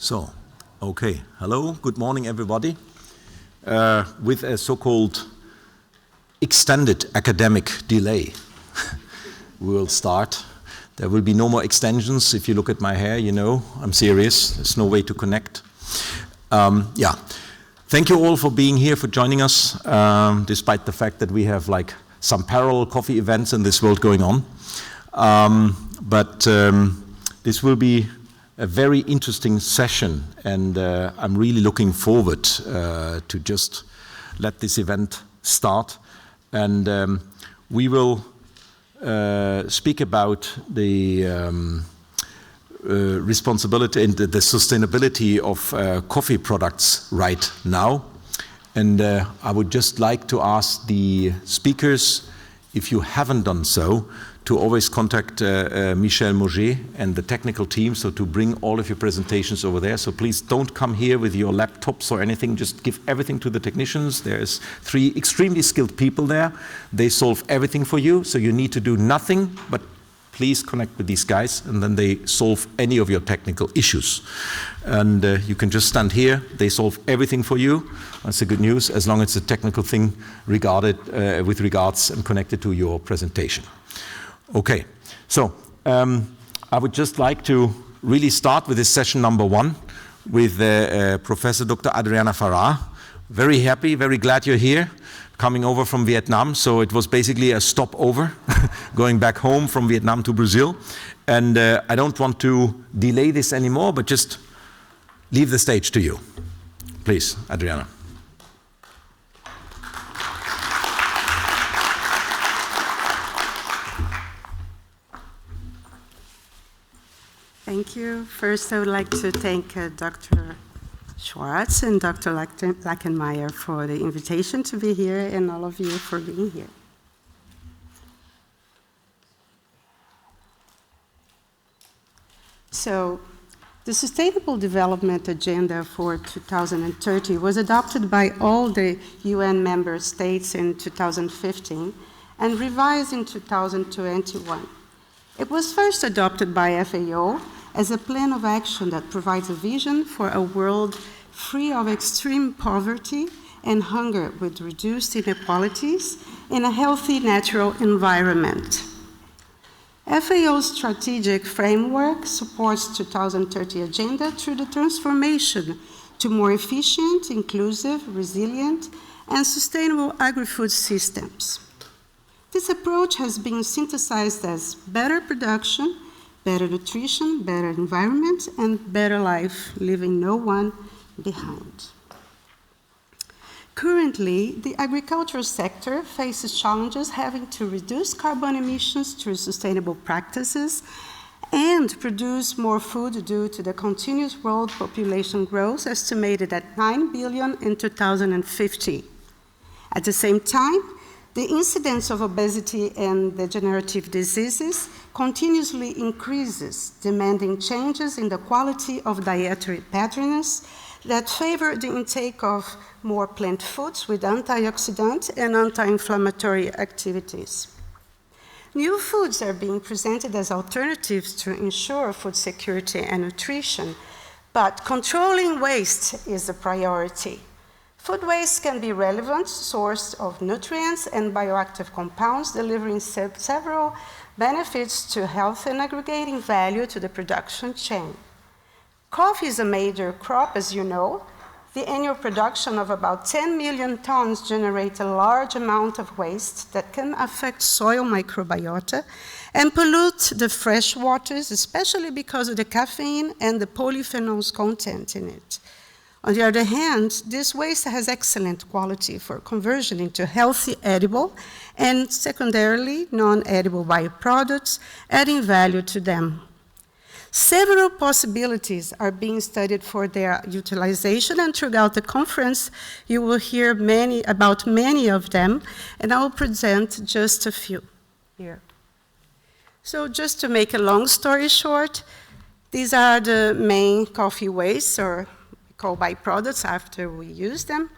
So, okay, hello, good morning everybody. With a so-called extended academic delay, we will start. There will be no more extensions. If you look at my hair, you know I'm serious. There's no way to connect. Thank you all for being here, for joining us, despite the fact that we have like some parallel coffee events in this world going on. This will be a very interesting session, and I'm really looking forward to just let this event start. And we will speak about the responsibility and the sustainability of coffee products right now. And I would just like to ask the speakers, if you haven't done so, to always contact Michel Mauger and the technical team, so to bring all of your presentations over there. So please don't come here with your laptops or anything, just give everything to the technicians. There's 3 extremely skilled people there. They solve everything for you, so you need to do nothing, but please connect with these guys, and then they solve any of your technical issues. And you can just stand here, they solve everything for you. That's the good news, as long as it's a technical thing with regards and connected to your presentation. Okay, so I would just like to really start with this session number 1 with Professor Dr. Adriana Farrar. Very happy, very glad you're here, coming over from Vietnam. So it was basically a stopover, going back home from Vietnam to Brazil. And I don't want to delay this anymore, but just leave the stage to you. Please, Adriana. Thank you. First, I would like to thank Dr. Schwartz and Dr. Lackenmeyer for the invitation to be here, and all of you for being here. So, the Sustainable Development Agenda for 2030 was adopted by all the UN member states in 2015 and revised in 2021. It was first adopted by FAO as a plan of action that provides a vision for a world free of extreme poverty and hunger, with reduced inequalities in a healthy natural environment. FAO's strategic framework supports 2030 agenda through the transformation to more efficient, inclusive, resilient, and sustainable agri-food systems. This approach has been synthesized as better production, better nutrition, better environment, and better life, leaving no one behind. Currently, the agricultural sector faces challenges having to reduce carbon emissions through sustainable practices and produce more food due to the continuous world population growth, estimated at 9 billion in 2050. At the same time, the incidence of obesity and degenerative diseases continuously increases, demanding changes in the quality of dietary patterns that favor the intake of more plant foods with antioxidant and anti-inflammatory activities. New foods are being presented as alternatives to ensure food security and nutrition, but controlling waste is a priority. Food waste can be a relevant source of nutrients and bioactive compounds, delivering several benefits to health and aggregating value to the production chain. Coffee is a major crop, as you know. The annual production of about 10 million tons generates a large amount of waste that can affect soil microbiota and pollute the fresh waters, especially because of the caffeine and the polyphenols content in it. On the other hand, this waste has excellent quality for conversion into healthy edible and secondarily non-edible bioproducts, adding value to them. Several possibilities are being studied for their utilization, and throughout the conference you will hear about many of them, and I will present just a few here. So just to make a long story short, these are the main coffee wastes, or called byproducts after we use them.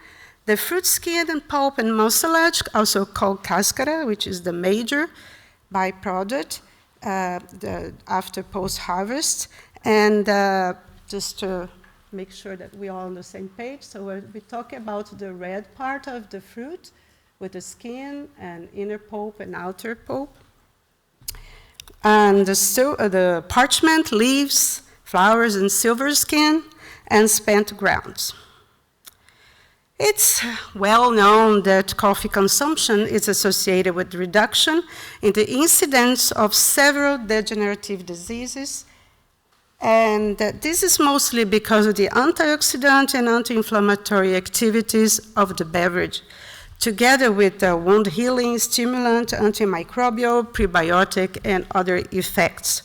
The fruit skin and pulp and mucilage, also called cáscara, which is the major byproduct after post-harvest. And just to make sure that we're all on the same page. So we talk about the red part of the fruit with the skin and inner pulp and outer pulp. And the parchment, leaves, flowers, and silver skin, and spent grounds. It's well known that coffee consumption is associated with reduction in the incidence of several degenerative diseases, and this is mostly because of the antioxidant and anti-inflammatory activities of the beverage, together with wound healing, stimulant, antimicrobial, prebiotic, and other effects.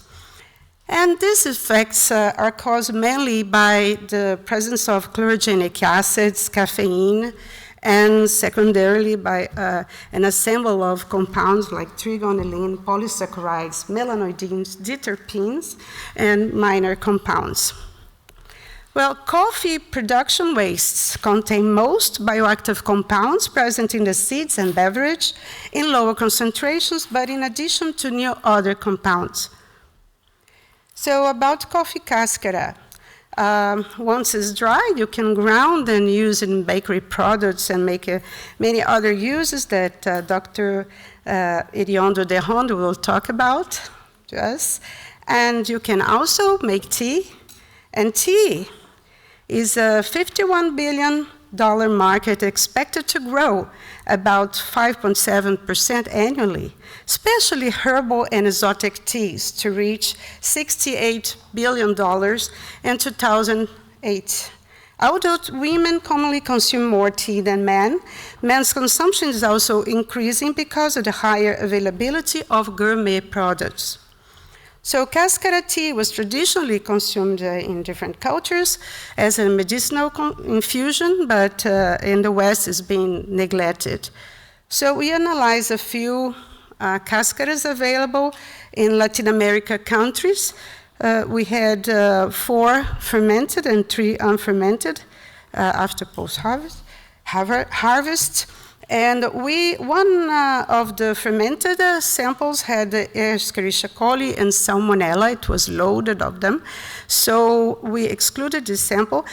And these effects are caused mainly by the presence of chlorogenic acids, caffeine, and secondarily by an ensemble of compounds like trigonelline, polysaccharides, melanoidins, diterpenes, and minor compounds. Well, coffee production wastes contain most bioactive compounds present in the seeds and beverage in lower concentrations, but in addition to new other compounds. So about coffee cascara, once it's dry, you can ground and use it in bakery products and make many other uses that Dr. Iriondo de Hondo will talk about to us. And you can also make tea, and tea is a $51 billion market expected to grow about 5.7% annually, especially herbal and exotic teas, to reach $68 billion in 2008. Although women commonly consume more tea than men, men's consumption is also increasing because of the higher availability of gourmet products. So cascara tea was traditionally consumed in different cultures as a medicinal infusion, but in the West it's being neglected. So we analyzed a few cascaras available in Latin America countries. We had 4 fermented and 3 unfermented after post-harvest. And one of the fermented samples had Escherichia coli and Salmonella. It was loaded of them. So we excluded this sample,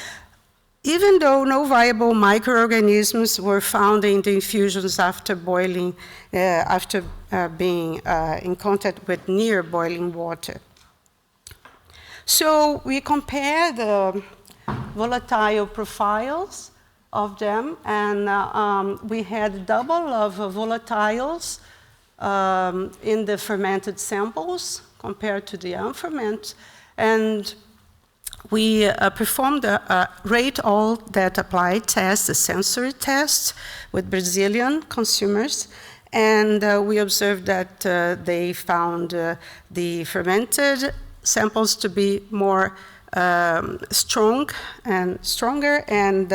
even though no viable microorganisms were found in the infusions after boiling, after being in contact with near boiling water. So we compare the volatile profiles of them, and we had double of volatiles in the fermented samples compared to the unfermented, and we performed a rate all that applied test, a sensory test with Brazilian consumers, and we observed that they found the fermented samples to be more stronger, and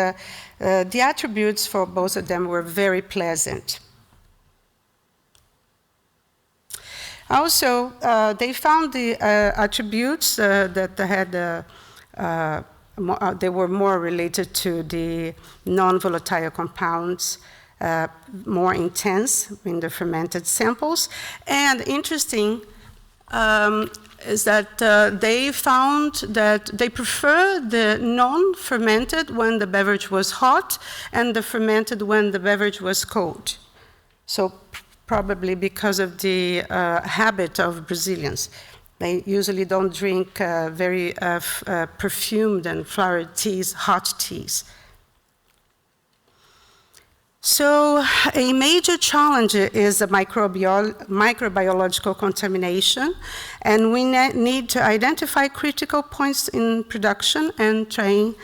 the attributes for both of them were very pleasant. Also, they found the attributes that they were more related to the non-volatile compounds, more intense in the fermented samples. And interesting is that they found that they prefer the non-fermented when the beverage was hot and the fermented when the beverage was cold. So probably because of the habit of Brazilians. They usually don't drink very perfumed and flowery teas, hot teas. So a major challenge is the microbiological contamination, and we need to identify critical points in production and train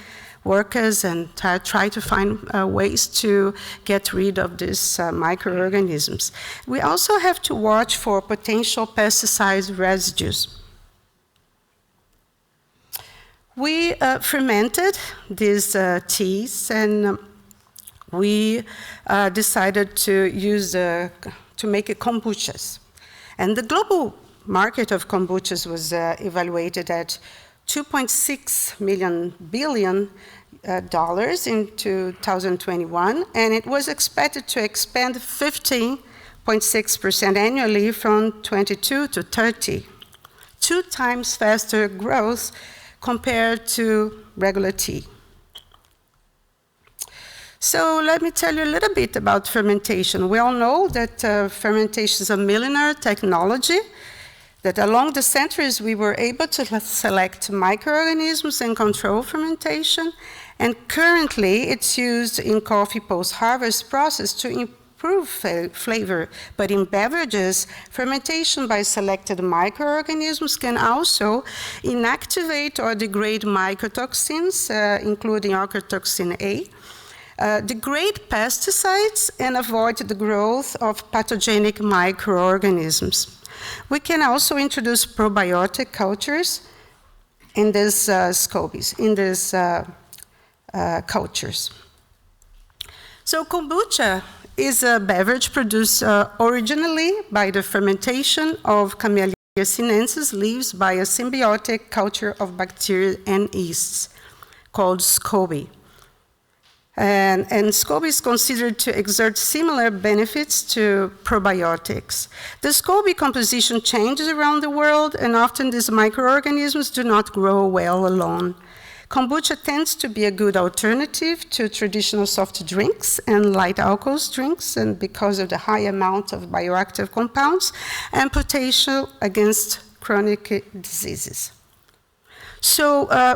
workers and try to find ways to get rid of these microorganisms. We also have to watch for potential pesticide residues. We fermented these teas, and we decided to make kombuchas. And the global market of kombuchas was evaluated at $2.6 billion in 2021, and it was expected to expand 15.6% annually from 22 to 30, 2 times faster growth compared to regular tea. So let me tell you a little bit about fermentation. We all know that fermentation is a millennial technology, that along the centuries we were able to select microorganisms and control fermentation, and currently it's used in coffee post-harvest process to improve flavor. But in beverages, fermentation by selected microorganisms can also inactivate or degrade mycotoxins, including ochratoxin A, degrade pesticides, and avoid the growth of pathogenic microorganisms. We can also introduce probiotic cultures in these scobies, in these cultures. So kombucha is a beverage produced originally by the fermentation of Camellia sinensis leaves by a symbiotic culture of bacteria and yeasts called SCOBY. And SCOBY is considered to exert similar benefits to probiotics. The SCOBY composition changes around the world, and often these microorganisms do not grow well alone. Kombucha tends to be a good alternative to traditional soft drinks and light alcohol drinks, and because of the high amount of bioactive compounds and potential against chronic diseases. So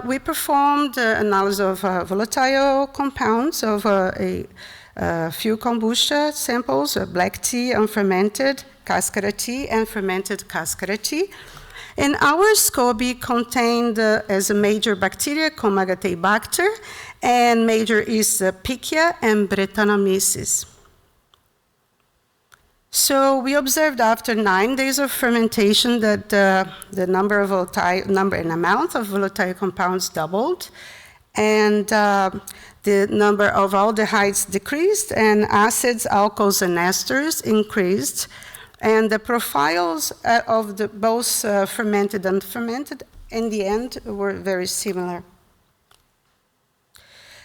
we performed analysis of volatile compounds of a few kombucha samples, black tea, unfermented cascara tea, and fermented cascara tea. And our SCOBY contained as a major bacteria Comagataebacter, and major is Pichia and Brettanomyces. So we observed after 9 days of fermentation that the number and amount of volatile compounds doubled, and the number of aldehydes decreased, and acids, alcohols, and esters increased, and the profiles of both fermented and unfermented in the end were very similar.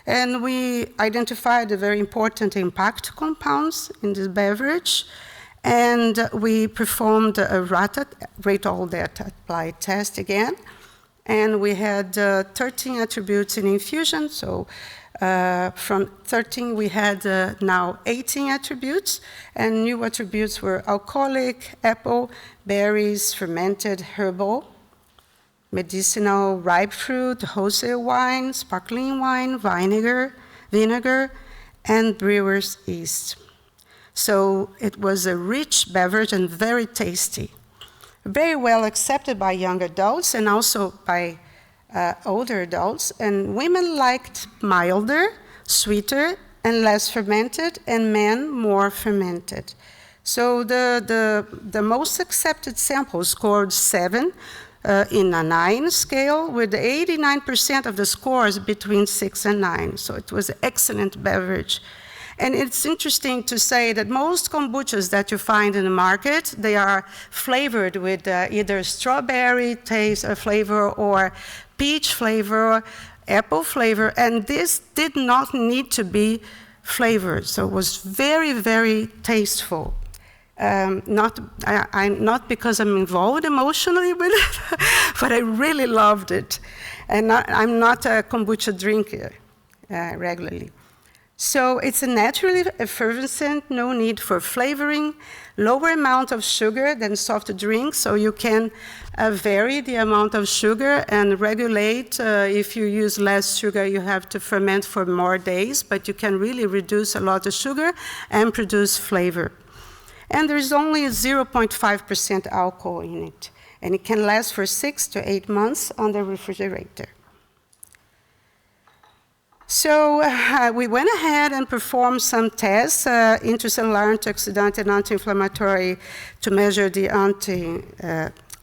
And we identified the very important impact compounds in this beverage, and we performed a rate all data applied test again, and we had 13 attributes in infusion. So from 13 we had now 18 attributes, and new attributes were alcoholic, apple, berries, fermented, herbal, medicinal, ripe fruit, wholesale wine, sparkling wine, vinegar, and brewer's yeast. So it was a rich beverage and very tasty. Very well accepted by young adults and also by older adults. And women liked milder, sweeter, and less fermented, and men more fermented. So the most accepted sample scored 7 in a 9 scale, with 89% of the scores between 6 and 9. So it was an excellent beverage. And it's interesting to say that most kombuchas that you find in the market, they are flavored with either strawberry taste flavor or peach flavor, apple flavor, and this did not need to be flavored. So it was very, very tasteful. Not because I'm involved emotionally with it, but I really loved it. And I'm not a kombucha drinker regularly. So it's a naturally effervescent, no need for flavoring, lower amount of sugar than soft drinks, so you can vary the amount of sugar and regulate. If you use less sugar, you have to ferment for more days, but you can really reduce a lot of sugar and produce flavor. And there is only 0.5% alcohol in it, and it can last for 6 to 8 months on the refrigerator. So we went ahead and performed some tests, intracellular antioxidant and anti-inflammatory, to measure the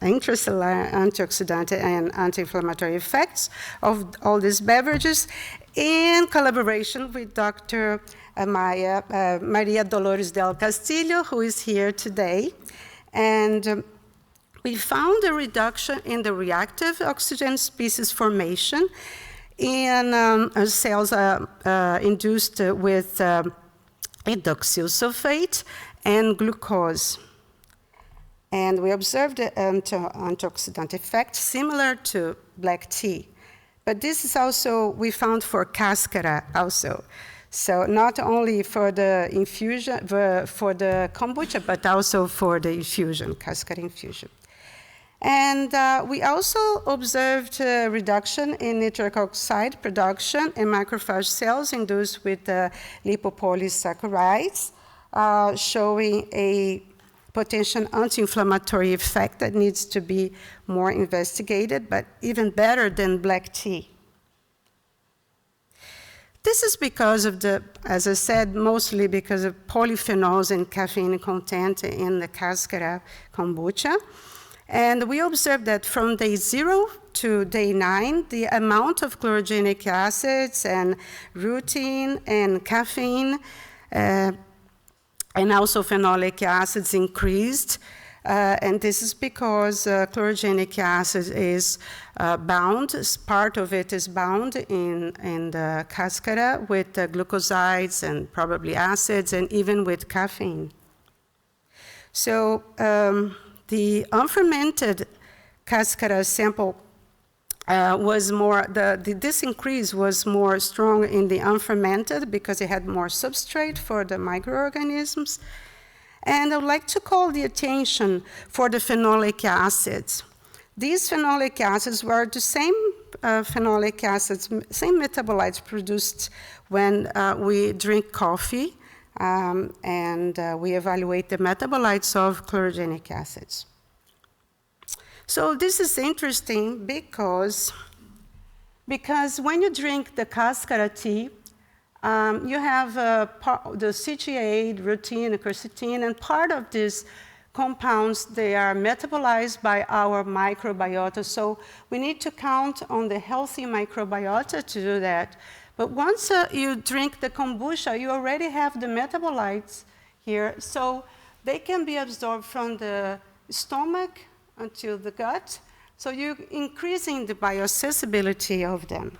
intracellular antioxidant and anti-inflammatory effects of all these beverages in collaboration with Dr. Maria Dolores del Castillo, who is here today. And we found a reduction in the reactive oxygen species formation in cells induced with hydroxyl sulfate and glucose. And we observed an antioxidant effect similar to black tea. But this is also, we found for cascara also. So not only for the infusion, for the kombucha, but also for the infusion, cascara infusion. And we also observed a reduction in nitric oxide production in macrophage cells induced with lipopolysaccharides, showing a potential anti-inflammatory effect that needs to be more investigated, but even better than black tea. This is because of the, as I said, mostly because of polyphenols and caffeine content in the cascara kombucha. And we observed that from day 0 to day 9, the amount of chlorogenic acids and rutin and caffeine and also phenolic acids increased. And this is because chlorogenic acid is bound, part of it is bound in the cascara with glucosides and probably acids and even with caffeine. So the unfermented cascara sample was more, this increase was more strong in the unfermented because it had more substrate for the microorganisms. And I would like to call the attention for the phenolic acids. These phenolic acids were the same phenolic acids, same metabolites produced when we drink coffee, and we evaluate the metabolites of chlorogenic acids. So this is interesting because when you drink the cascara tea, you have the CGA, rutin, quercetin, and part of these compounds, they are metabolized by our microbiota. So we need to count on the healthy microbiota to do that. But once you drink the kombucha, you already have the metabolites here. So they can be absorbed from the stomach until the gut. So you're increasing the bioaccessibility of them.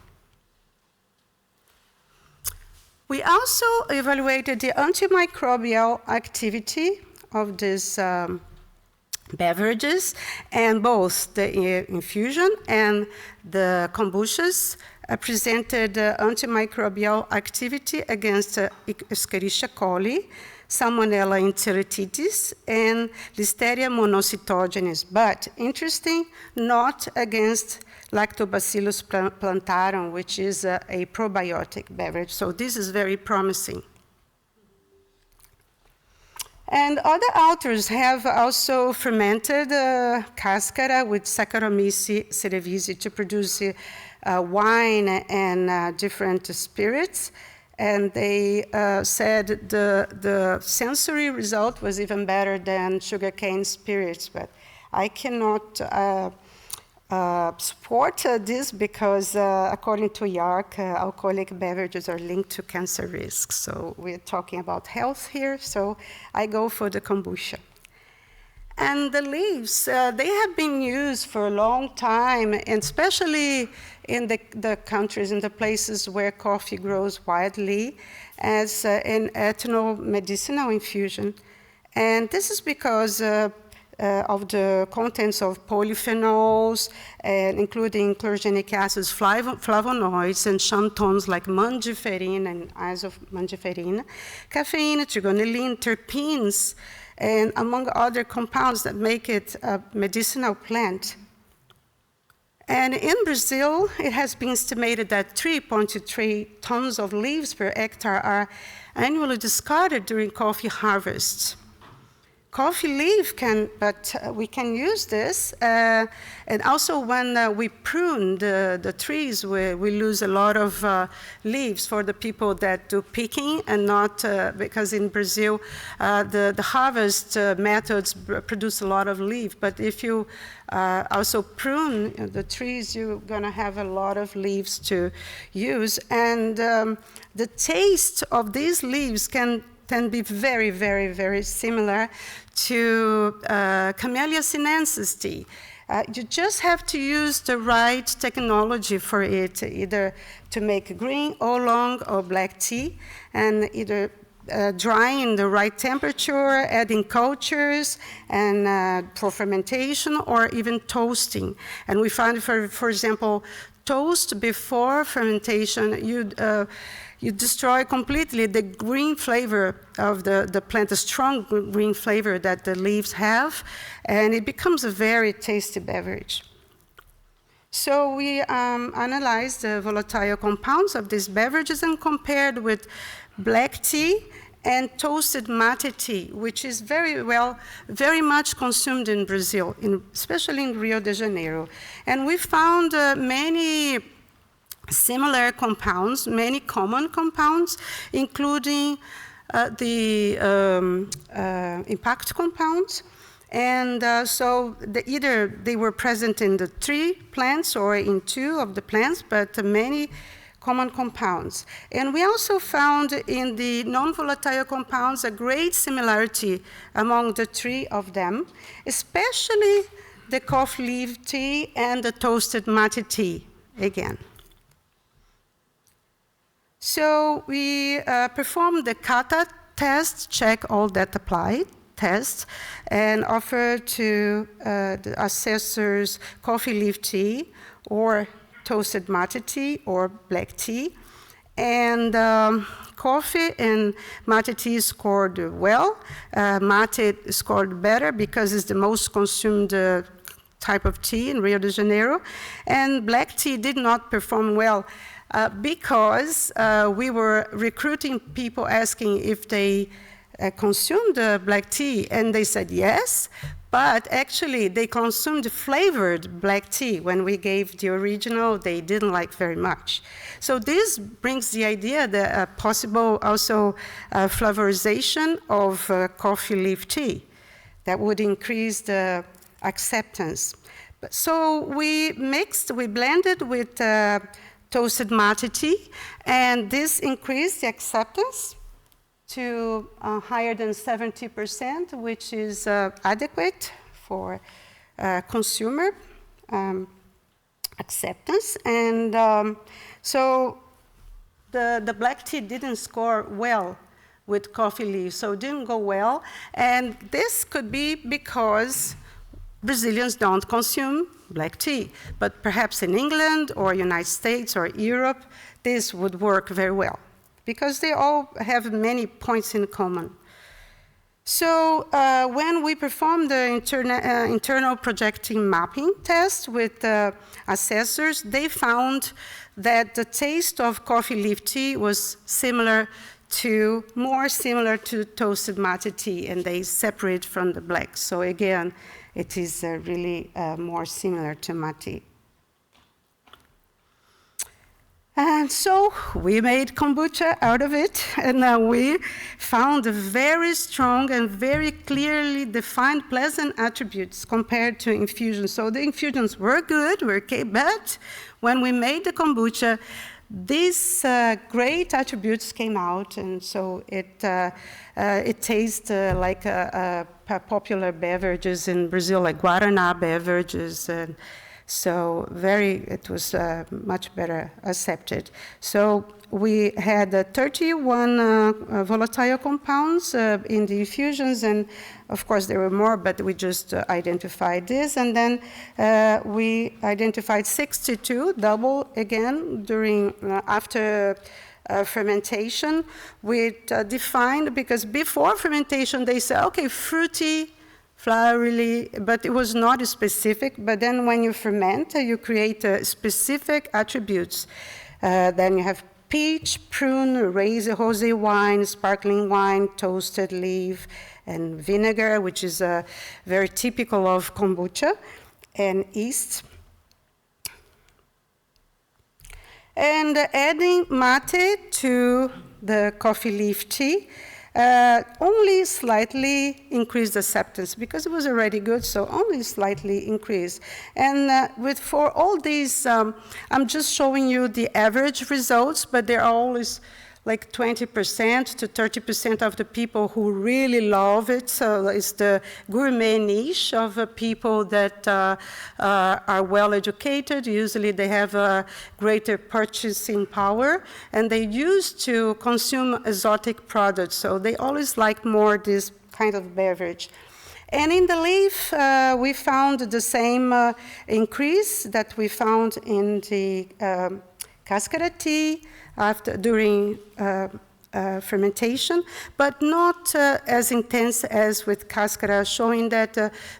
We also evaluated the antimicrobial activity of these beverages, and both the infusion and the kombuchas presented antimicrobial activity against Escherichia coli, Salmonella enteritidis, and Listeria monocytogenes, but interesting, not against Lactobacillus plantarum, which is a probiotic beverage. So this is very promising. And other authors have also fermented cascara with Saccharomyces cerevisiae to produce wine and different spirits. And they said the sensory result was even better than sugarcane spirits, but I cannot support this because according to YARC, alcoholic beverages are linked to cancer risks. So we're talking about health here, so I go for the kombucha. And the leaves, they have been used for a long time, and especially in the countries, in the places where coffee grows widely, as an ethno-medicinal infusion. And this is because of the contents of polyphenols, including chlorogenic acids, flavonoids, and xanthones like mangiferin and isomangiferin, caffeine, trigonelline, terpenes, and among other compounds that make it a medicinal plant. And in Brazil, it has been estimated that 3.3 tons of leaves per hectare are annually discarded during coffee harvests. Coffee leaf but we can use this. And also when we prune the trees, we lose a lot of leaves for the people that do picking and not, because in Brazil, the harvest methods produce a lot of leaf. But if you also prune the trees, you're gonna have a lot of leaves to use. And the taste of these leaves can be very, very, very similar to Camellia sinensis tea. You just have to use the right technology for it, either to make green, oolong, or black tea, and either drying in the right temperature, adding cultures, and for fermentation, or even toasting. And we found, for example, toast before fermentation, you destroy completely the green flavor of the plant, the strong green flavor that the leaves have, and it becomes a very tasty beverage. So we analyzed the volatile compounds of these beverages and compared with black tea and toasted mate tea, which is very much consumed in Brazil, especially in Rio de Janeiro. And we found many similar compounds, many common compounds, including the impact compounds. And so either they were present in the 3 plants or in 2 of the plants, but many common compounds. And we also found in the non-volatile compounds a great similarity among the 3 of them, especially the coffee leaf tea and the toasted mate tea again. So we performed the kata test, check all that applied test, and offered to the assessors coffee leaf tea or toasted mate tea or black tea. And coffee and mate tea scored well. Mate scored better because it's the most consumed type of tea in Rio de Janeiro. And black tea did not perform well because we were recruiting people asking if they consumed black tea, and they said yes, but actually they consumed flavored black tea. When we gave the original, they didn't like very much. So this brings the idea that possible also flavorization of coffee leaf tea that would increase the acceptance. So we blended with toasted mate tea, and this increased the acceptance to higher than 70%, which is adequate for consumer acceptance. And so the black tea didn't score well with coffee leaves, so it didn't go well. And this could be because Brazilians don't consume black tea, but perhaps in England or United States or Europe, this would work very well, because they all have many points in common. So when we performed the internal projecting mapping test with assessors, they found that the taste of coffee leaf tea was more similar to toasted mate tea, and they separate from the black. So again, it is really more similar to mate. And so we made kombucha out of it, and we found very strong and very clearly defined pleasant attributes compared to infusions. So the infusions were good, but when we made the kombucha, these great attributes came out, and so it tastes like popular beverages in Brazil, like Guaraná beverages. And so it was much better accepted. So we had 31 volatile compounds in the infusions, and of course there were more, but we just identified this. And then we identified 62, double again, after fermentation. We defined, because before fermentation they said, okay, fruity, flowery, but it was not specific. But then when you ferment, you create specific attributes. Then you have peach, prune, rosé wine, sparkling wine, toasted leaf, and vinegar, which is very typical of kombucha, and yeast. And adding mate to the coffee leaf tea only slightly increased acceptance, because it was already good, so only slightly increased. And for all these, I'm just showing you the average results, but they're always like 20% to 30% of the people who really love it. So it's the gourmet niche of people that are well educated. Usually they have a greater purchasing power, and they used to consume exotic products. So they always like more this kind of beverage. And in the leaf, we found the same increase that we found in the cascara tea during fermentation, but not as intense as with cascara, showing that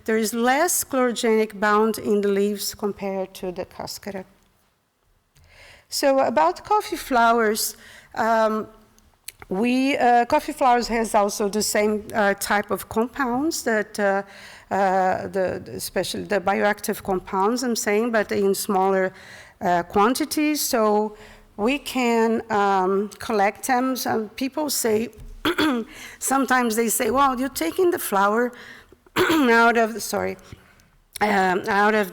there is less chlorogenic bound in the leaves compared to the cascara. So about coffee flowers, coffee flowers has also the same type of compounds that, especially the bioactive compounds, I'm saying, but in smaller quantities. So we can collect them. Some people say, sometimes they say, well, you're taking the flower out of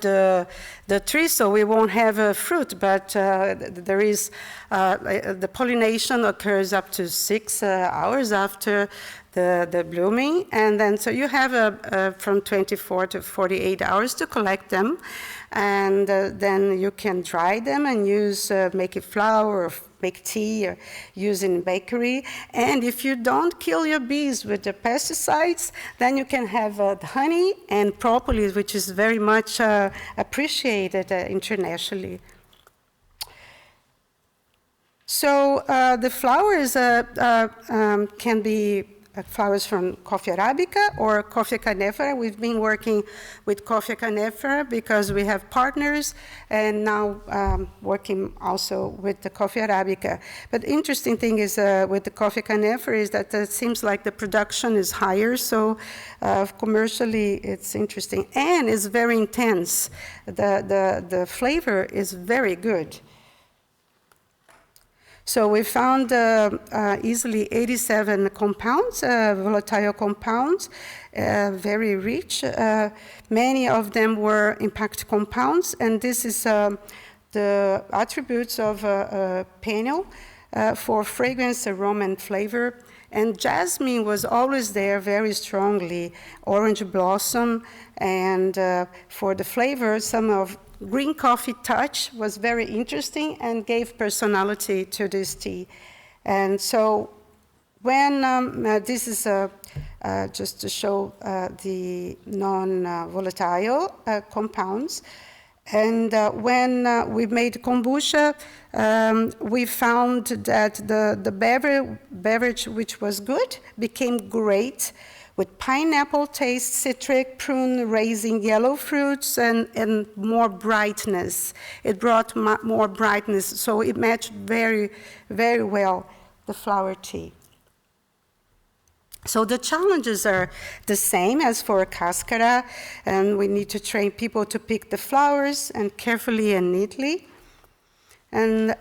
the tree, so we won't have a fruit, but there is, the pollination occurs up to 6 hours after the blooming, and then so you have from 24 to 48 hours to collect them, and then you can dry them and use, make it flour or make tea or use in bakery. And if you don't kill your bees with the pesticides, then you can have honey and propolis, which is very much appreciated internationally. So the flowers can be flowers from Coffea arabica or Coffea canephora. We've been working with Coffea canephora because we have partners, and now working also with the Coffea arabica. But the interesting thing is with the Coffea canephora is that it seems like the production is higher, so commercially it's interesting. And it's very intense. The flavor is very good. So we found easily 87 compounds, volatile compounds, very rich. Many of them were impact compounds, and this is the attributes of penile for fragrance, aroma, and flavor. And jasmine was always there very strongly, orange blossom, and for the flavor, some of green coffee touch was very interesting and gave personality to this tea. And so when, this is just to show the non-volatile compounds, and when we made kombucha, we found that the beverage which was good became great, with pineapple taste, citric, prune, raisin, yellow fruits, and more brightness. It brought more brightness, so it matched very, very well the flower tea. So the challenges are the same as for cascara, and we need to train people to pick the flowers and carefully and neatly. And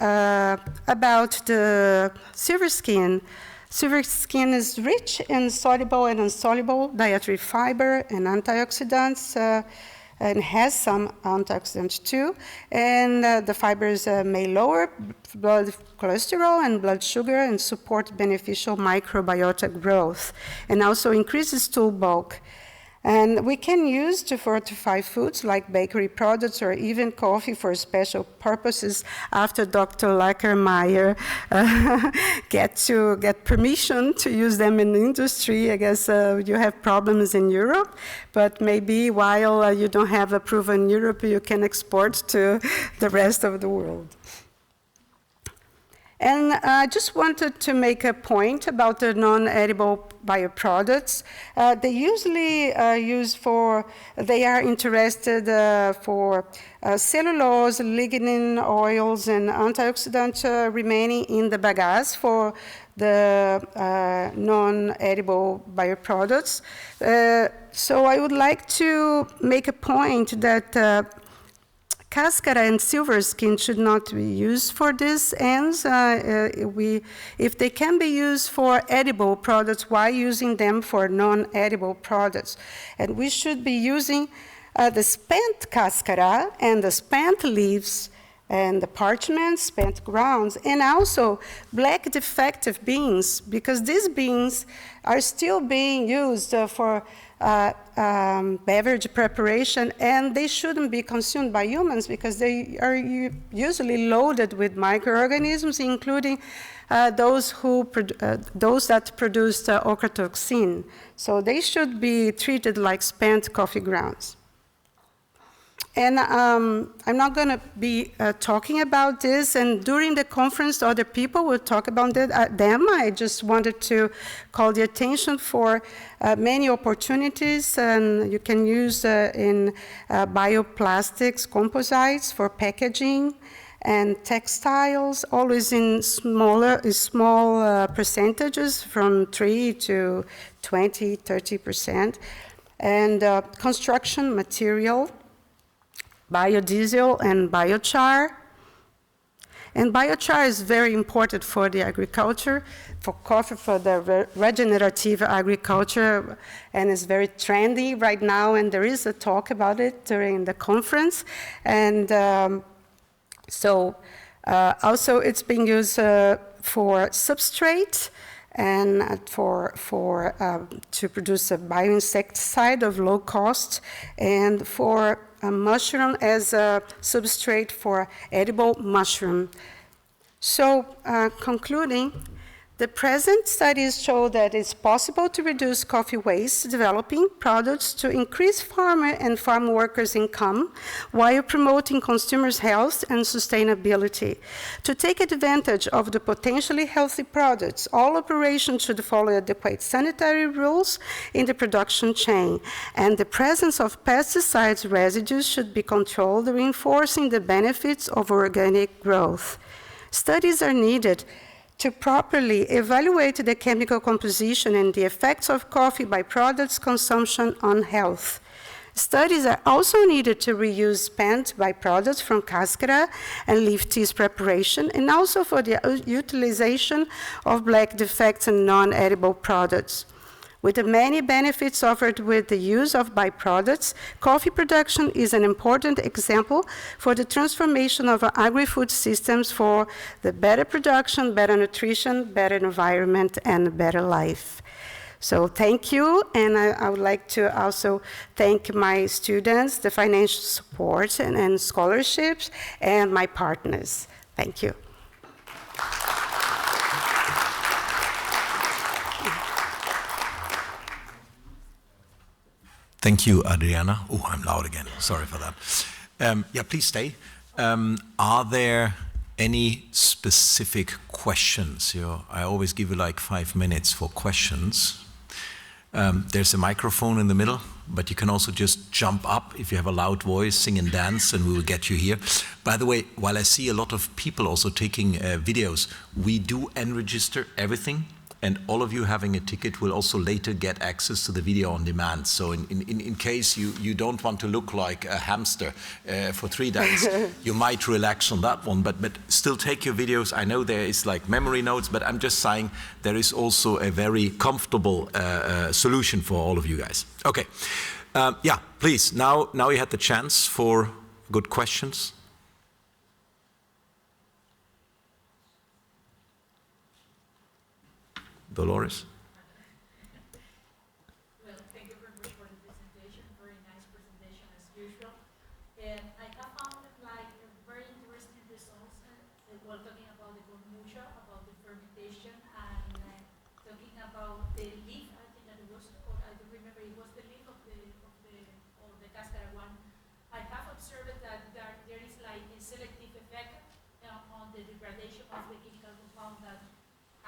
about the silver skin, silver skin is rich in soluble and insoluble dietary fiber and antioxidants, and has some antioxidants too. And the fibers may lower blood cholesterol and blood sugar and support beneficial microbiota growth, and also increases stool bulk. And we can use to fortify foods like bakery products or even coffee for special purposes after Dr. Lackermeyer get permission to use them in the industry. I guess you have problems in Europe, but maybe while you don't have approval in Europe, you can export to the rest of the world. And I just wanted to make a point about the non-edible bioproducts. They usually they are interested for cellulose, lignin, oils, and antioxidants remaining in the bagasse for the non-edible bioproducts. So I would like to make a point that cascara and silver skin should not be used for these ends. If they can be used for edible products, why using them for non-edible products? And we should be using the spent cascara and the spent leaves and the parchment, spent grounds, and also black defective beans, because these beans are still being used for beverage preparation, and they shouldn't be consumed by humans because they are usually loaded with microorganisms, including those that produce ochratoxin. So they should be treated like spent coffee grounds. And I'm not going to be talking about this, and during the conference, other people will talk about them. I just wanted to call the attention for many opportunities, and you can use in bioplastics, composites for packaging, and textiles, always in small percentages, from 3 to 20, 30%, and construction material, biodiesel and biochar. And biochar is very important for the agriculture, for coffee, for the regenerative agriculture, and it's very trendy right now, and there is a talk about it during the conference. And also it's being used for substrate and to produce a bioinsecticide of low cost, and for a mushroom as a substrate for edible mushroom. So, concluding, the present studies show that it's possible to reduce coffee waste, developing products to increase farmer and farm workers' income while promoting consumers' health and sustainability. To take advantage of the potentially healthy products, all operations should follow adequate sanitary rules in the production chain, and the presence of pesticides residues should be controlled, reinforcing the benefits of organic growth. Studies are needed to properly evaluate the chemical composition and the effects of coffee byproducts consumption on health. Studies are also needed to reuse spent byproducts from cascara and leaf teas preparation, and also for the utilization of black defects and non-edible products. With the many benefits offered with the use of byproducts, coffee production is an important example for the transformation of agri-food systems for the better production, better nutrition, better environment, and better life. So thank you, and I would like to also thank my students, the financial support and scholarships, and my partners. Thank you. Thank you, Adriana. Oh, I'm loud again. Sorry for that. Yeah, please stay. Are there any specific questions? I always give you like 5 minutes for questions. There's a microphone in the middle, but you can also just jump up if you have a loud voice, sing and dance, and we will get you here. By the way, while I see a lot of people also taking videos, we do enregister everything. And all of you having a ticket will also later get access to the video on demand. So in case you don't want to look like a hamster for 3 days, you might relax on that one, but still take your videos. I know there is like memory notes, but I'm just saying there is also a very comfortable solution for all of you guys. Okay, yeah, please, now you had the chance for good questions. Dolores? Well, thank you very much for the presentation. Very nice presentation as usual. And I have found like very interesting results while talking about the kombucha, about the fermentation, and talking about the leaf. I think that it was, or I don't remember, it was the leaf of the cascara one. I have observed that there is like a selective effect on the degradation of the chemical compound that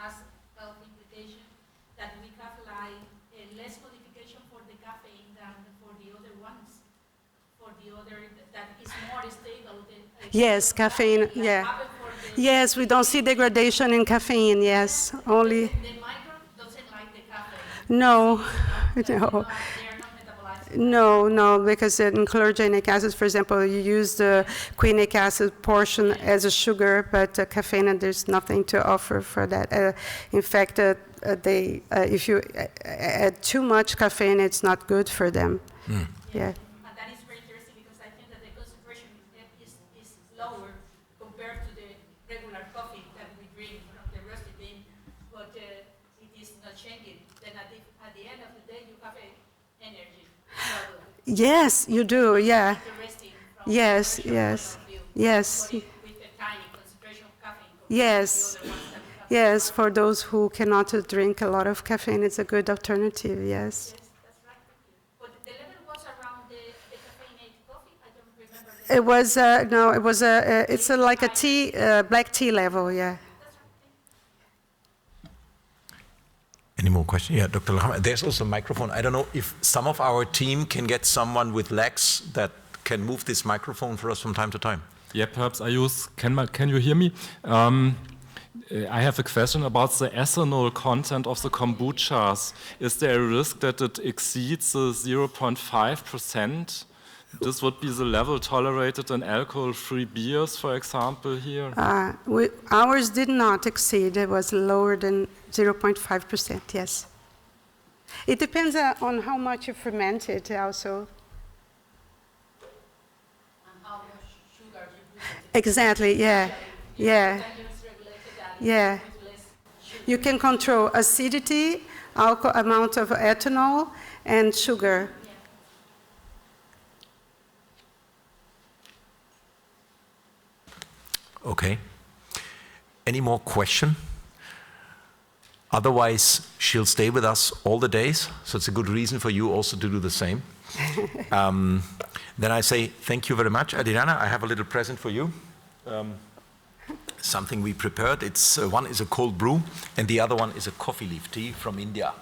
has health implication, that we have like less modification for the caffeine than for the other ones, for the other that is more stable. Yes, caffeine, yeah. Yes, we don't see degradation in caffeine, yes, only. The microbe doesn't like the caffeine. No, They no. are not metabolized. No, because in chlorogenic acid, for example, you use the quinic acid portion as a sugar, but caffeine, there's nothing to offer for that. In fact, if you add too much caffeine, it's not good for them. Yeah. And that is very interesting because I think that the concentration is lower energy product. Yes, you do, yeah. Interesting from Yes, nutrition yes, point of view. yes, But with a tiny concentration of caffeine compared yes, to the other ones that we have. yes. For those who cannot drink a lot of caffeine, it's a good alternative, yes. Yes, that's right. Thank you. But the level was around the caffeinated coffee. I don't remember. It was, no, it was it's like a tea, black tea level, yeah. That's right. Thank you. Any more questions? Yeah, Dr. Lachman. There's also a microphone. I don't know if some of our team can get someone with legs that can move this microphone for us from time to time. Yeah, perhaps I use, can you hear me? I have a question about the ethanol content of the kombuchas. Is there a risk that it exceeds the 0.5%? This would be the level tolerated in alcohol-free beers, for example, here? Ours did not exceed, it was lower than 0.5%, yes. It depends on how much you ferment it also. And how much sugar you put in it. Exactly, yeah, yeah, Then you just regulate that yeah. with less sugar. You can control acidity, amount of ethanol, and sugar. Okay. Any more question? Otherwise, she'll stay with us all the days, so it's a good reason for you also to do the same. Then I say thank you very much. Adriana, I have a little present for you. Something we prepared. It's one is a cold brew, and the other one is a coffee leaf tea from India.